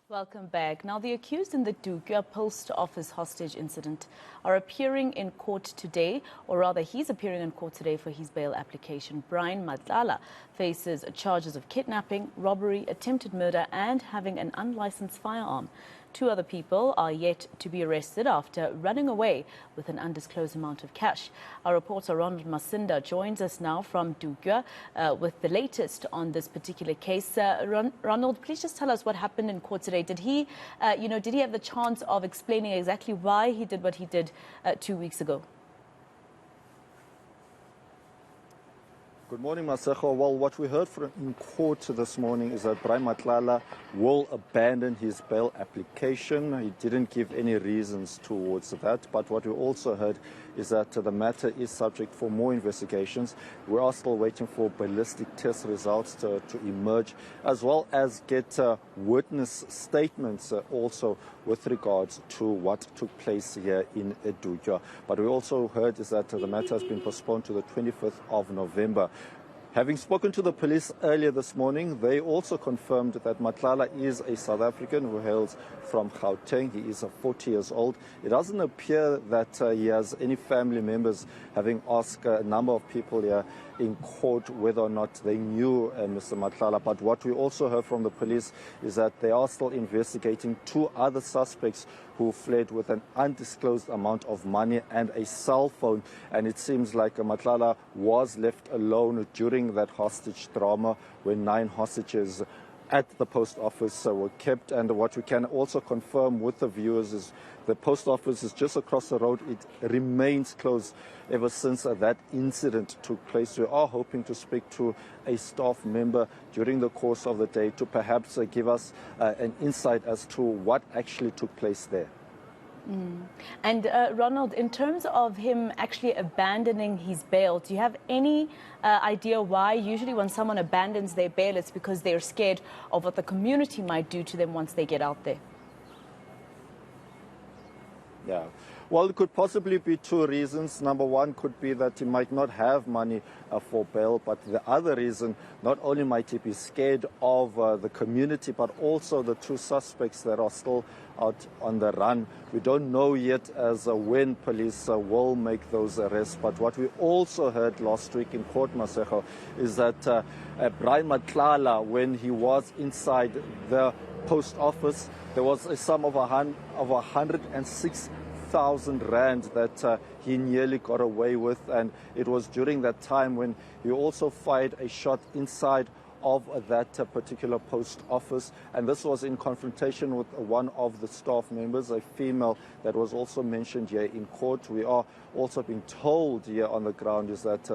Welcome back. Now, the accused in the Dugya post office hostage incident are appearing in court today, or rather he's appearing in court today for his bail application. Brian Matlala faces charges of kidnapping, robbery, attempted murder and having an unlicensed firearm. Two other people are yet to be arrested after running away with an undisclosed amount of cash. Our reporter Ronald Masinda joins us now from Dugya with the latest on this particular case. Ronald, please just tell us what happened in court today. Did he have the chance of explaining exactly why he did what he did 2 weeks ago? Good morning, Masejo. Well, what we heard from in court this morning is that Brian Matlala will abandon his bail application. He didn't give any reasons towards that. But what we also heard is that the matter is subject for more investigations. We are still waiting for ballistic test results to emerge, as well as get witness statements also with regards to what took place here in Dugya. But we also heard is that the matter has been postponed to the 25th of November. Having spoken to the police earlier this morning, they also confirmed that Matlala is a South African who hails from Gauteng. He is 40 years old. It doesn't appear that he has any family members, having asked a number of people here in court whether or not they knew Mr. Matlala. But what we also heard from the police is that they are still investigating two other suspects who fled with an undisclosed amount of money and a cell phone. And it seems like Matlala was left alone during that hostage drama when 9 hostages at the post office were kept. And what we can also confirm with the viewers is the post office is just across the road. It remains closed ever since that incident took place. We are hoping to speak to a staff member during the course of the day to perhaps give us an insight as to what actually took place there. And Ronald, in terms of him actually abandoning his bail, do you have any idea why? Usually when someone abandons their bail, it's because they're scared of what the community might do to them once they get out there. Yeah, well, it could possibly be two reasons. Number one could be that he might not have money for bail, but the other reason, not only might he be scared of the community, but also the two suspects that are still out on the run. We don't know yet as when police will make those arrests. But what we also heard last week in court, Masejo, is that Brian Matlala, when he was inside the post office, there was a sum of 106,000 rand that he nearly got away with, and it was during that time when he also fired a shot inside of that particular post office, and this was in confrontation with one of the staff members, a female that was also mentioned here in court. We are also being told here on the ground is that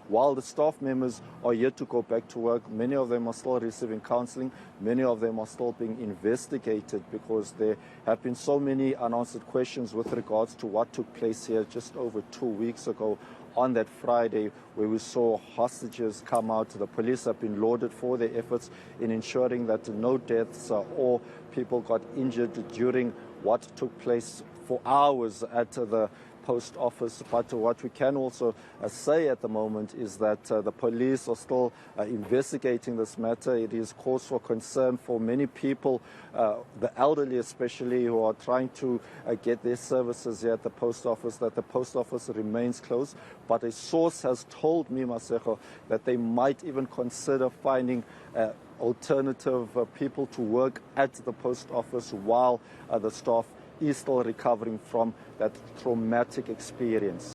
while the staff members are yet to go back to work, many of them are still receiving counseling, many of them are still being investigated because there have been so many unanswered questions with regards to what took place here just over 2 weeks ago on that Friday, where we saw hostages come out. The police have been lauded for their efforts in ensuring that no deaths or people got injured during what took place for hours at the post office. But what we can also say at the moment is that the police are still investigating this matter. It is cause for concern for many people, the elderly especially, who are trying to get their services here at the post office, that the post office remains closed. But a source has told me, Masejo, that they might even consider finding alternative people to work at the post office while the staff is still recovering from that traumatic experience.